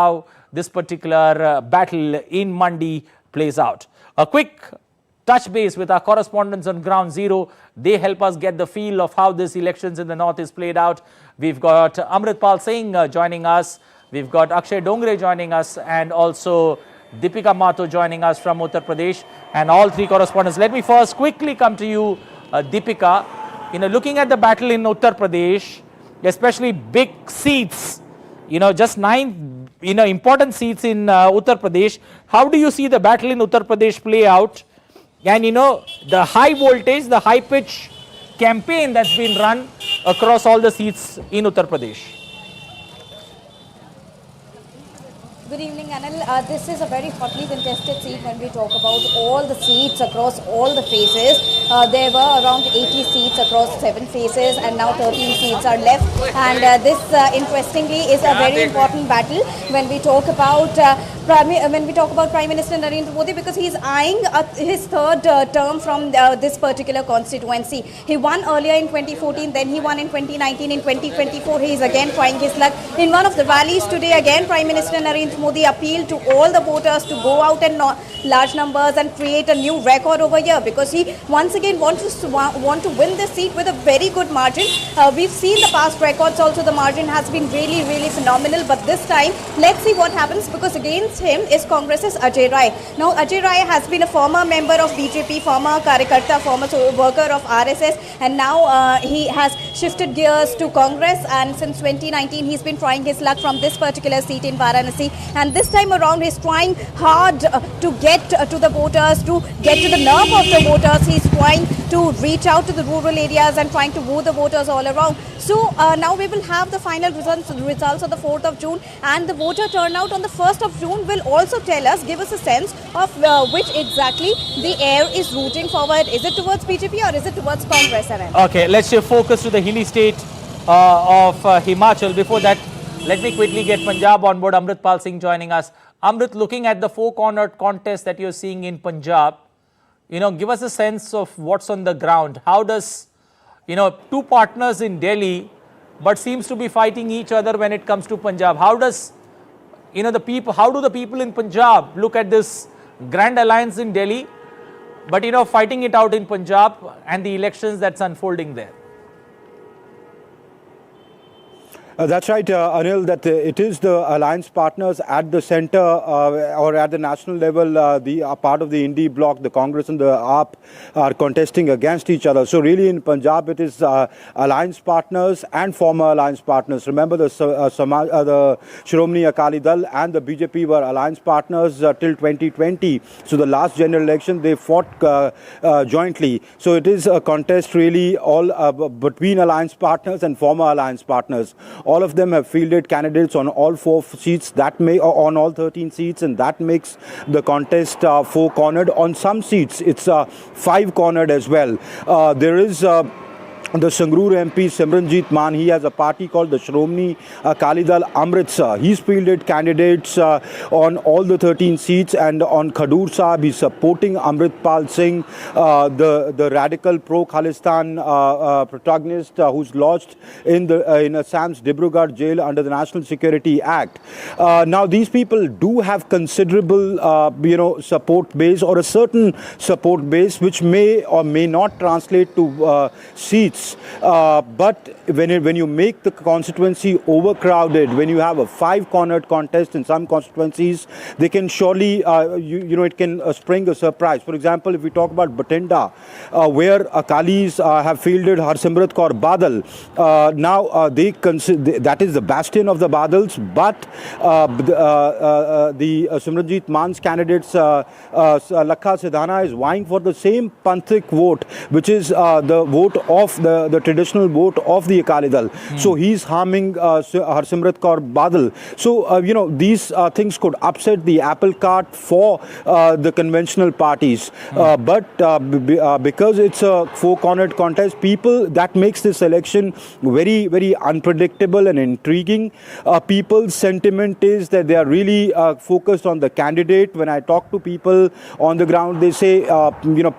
how this particular battle in Mandi plays out. A quick touch base with our correspondents on ground zero. They help us get the feel of how this elections in the north is played out. We've got Amritpal Singh joining us. We've got Akshay Dongre joining us, and also Deepika Mato joining us from Uttar Pradesh, and all three correspondents. Let me first quickly come to you, Deepika. Looking at the battle in Uttar Pradesh, especially big seats, just 9, important seats in Uttar Pradesh. How do you see the battle in Uttar Pradesh play out? And the high voltage, the high pitch campaign that's been run across all the seats in Uttar Pradesh. Good evening, Anil. This is a very hotly contested seat when we talk about all the seats across all the phases. There were around 80 seats across 7 phases, and now 13 seats are left. And this, interestingly, is a very important battle when we talk about Prime Minister Narendra Modi, because he is eyeing his third term from this particular constituency. He won earlier in 2014, then he won in 2019. In 2024, he is again trying his luck. In one of the rallies today, again, Prime Minister Narendra Modi appealed to all the voters to go out in large numbers and create a new record over here, because he once again want to win this seat with a very good margin. We've seen the past records also, the margin has been really, really phenomenal, but this time, let's see what happens, because against him is Congress's Ajay Rai. Now, Ajay Rai has been a former member of BJP, former Karyakarta, former worker of RSS, and now he has shifted gears to Congress, and since 2019, he's been trying his luck from this particular seat in Varanasi. And this time around, he's trying hard to get to the voters, to get to the nerve of the voters. He's trying to reach out to the rural areas and trying to woo the voters all around. So now we will have the final results on the 4th of June, and the voter turnout on the 1st of June will also tell us, give us a sense of which exactly the air is rooting forward. Is it towards BJP or is it towards Congress? Okay, let's shift focus to the hilly state of Himachal. Before that, let me quickly get Punjab on board. Amritpal Singh joining us. Amrit, looking at the four-cornered contest that you're seeing in Punjab, give us a sense of what's on the ground. How does, two partners in Delhi, but seems to be fighting each other when it comes to Punjab. How does, how do the people in Punjab look at this grand alliance in Delhi, but, fighting it out in Punjab and the elections that's unfolding there? That's right, Anil, that it is the alliance partners at the center or at the national level, the part of the Indie bloc, the Congress and the AAP are contesting against each other. So really in Punjab, it is alliance partners and former alliance partners. Remember the Shiromani Akali Dal and the BJP were alliance partners till 2020. So the last general election, they fought jointly. So it is a contest really all between alliance partners and former alliance partners. All of them have fielded candidates on all 4 seats, on all 13 seats, and that makes the contest 4-cornered. On some seats, it's 5-cornered as well. There is the Sangrur MP Simranjit Maan, he has a party called the Shiromani Akali Dal Amritsar. He's fielded candidates on all the 13 seats, and on Khadur Sahib, he's supporting Amritpal Singh, the radical pro-Khalistan protagonist who's lodged in Assam's Dibrugarh jail under the National Security Act. Now, these people do have considerable, support base, or a certain support base, which may or may not translate to seats. But when you make the constituency overcrowded, when you have a 5-cornered contest in some constituencies, they can surely, it can spring a surprise. For example, if we talk about Bathinda, where Akalis have fielded Harsimrat Kaur Badal, now that is the bastion of the Badals, but the Simranjit Maan's candidates, Lakha Sidhana, is vying for the same Panthik vote, which is the vote of the traditional vote of the Akali Dal. So he's harming Harsimrat Kaur Badal. So, these things could upset the apple cart for the conventional parties. But because it's a 4-cornered contest, that makes this election very, very unpredictable and intriguing. People's sentiment is that they are really focused on the candidate. When I talk to people on the ground, they say,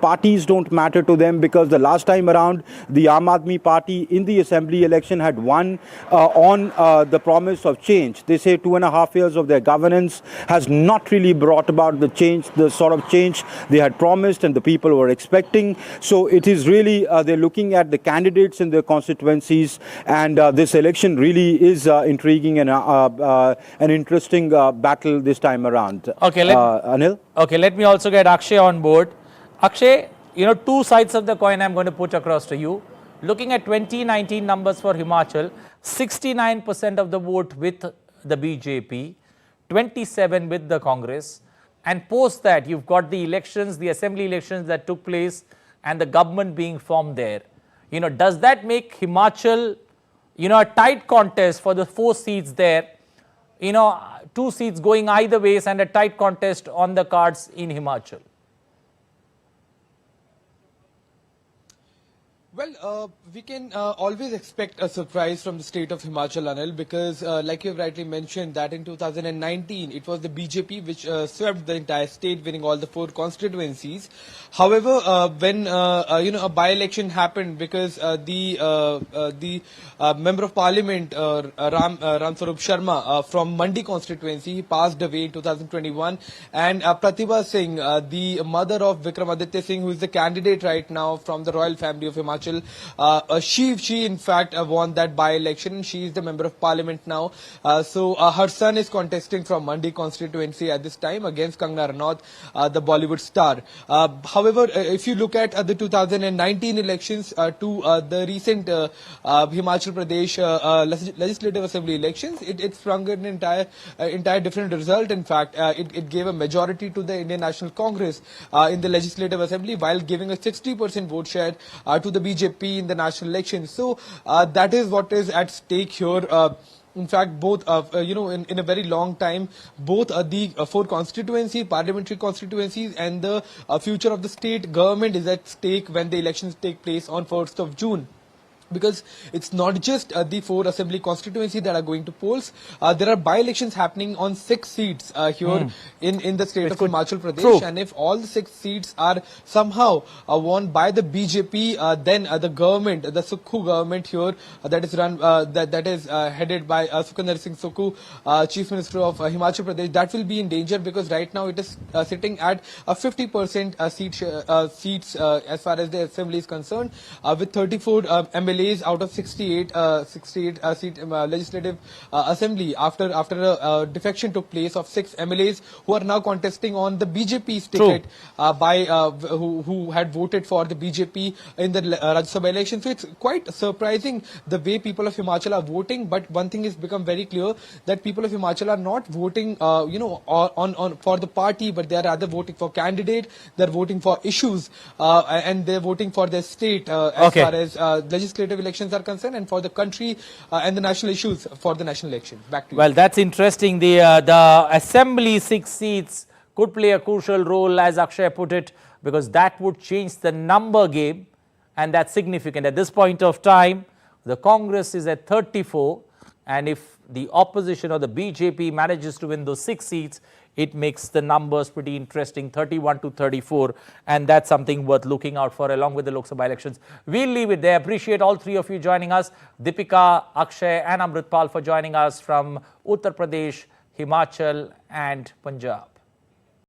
parties don't matter to them, because the last time around, the Aam Aadmi Party in the assembly election had won on the promise of change. They say 2.5 years of their governance has not really brought about the change, the sort of change they had promised and the people were expecting. So it is really, they're looking at the candidates in their constituencies, and this election really is intriguing and an interesting battle this time around. Okay, Anil? Okay, let me also get Akshay on board. Akshay, two sides of the coin I'm going to put across to you. Looking at 2019 numbers for Himachal, 69% of the vote with the BJP, 27 with the Congress, and post that you've got the elections, the assembly elections that took place and the government being formed there. Does that make Himachal, a tight contest for the 4 seats there? 2 seats going either ways and a tight contest on the cards in Himachal. Well, we can always expect a surprise from the state of Himachal, Anil, because like you've rightly mentioned that in 2019 it was the BJP which swept the entire state, winning all the 4 constituencies. However, when a by-election happened, because the member of parliament Ram Swarup Sharma from Mandi constituency, he passed away in 2021, and Pratibha Singh, the mother of Vikramaditya Singh, who is the candidate right now from the royal family of Himachal, she in fact won that by-election, and she is the member of parliament now. So her son is contesting from Mandi constituency at this time against Kangana Ranaut, the Bollywood star. However, if you look at the 2019 elections to the recent Himachal Pradesh legislative assembly elections, it sprung an entire different result. In fact, it gave a majority to the Indian National Congress in the legislative assembly, while giving a 60% vote share to the BJP in the national elections. So that is what is at stake here. In fact, both, in a very long time, both the 4 constituencies, parliamentary constituencies, and the future of the state government is at stake when the elections take place on 1st of June. Because it's not just the 4 assembly constituencies that are going to polls. There are by-elections happening on 6 seats here in the state of Himachal Pradesh. True. And if all the 6 seats are somehow won by the BJP, then the government, the Sukhu government here, that is run, that is headed by Sukhinder Singh Sukhu, Chief Minister of Himachal Pradesh, that will be in danger, because right now it is sitting at a 50% seats as far as the assembly is concerned, with 34 MLAs out of 68 seat legislative assembly, after a defection took place of 6 MLAs who are now contesting on the BJP's ticket who had voted for the BJP in the Rajya Sabha election. So it's quite surprising the way people of Himachal are voting. But one thing has become very clear, that people of Himachal are not voting on for the party, but they are rather voting for candidate. They're voting for issues, and they're voting for their state as far as legislative elections are concerned, and for the country and the national issues for the national election. Back to you. Well, that's interesting. The assembly 6 seats could play a crucial role, as Akshay put it, because that would change the number game, and that's significant. At this point of time, the Congress is at 34, and if the opposition or the BJP manages to win those 6 seats, it makes the numbers pretty interesting, 31 to 34, and that's something worth looking out for along with the Lok Sabha elections. We'll leave it there. Appreciate all 3 of you joining us, Deepika, Akshay and Amritpal, for joining us from Uttar Pradesh, Himachal and Punjab.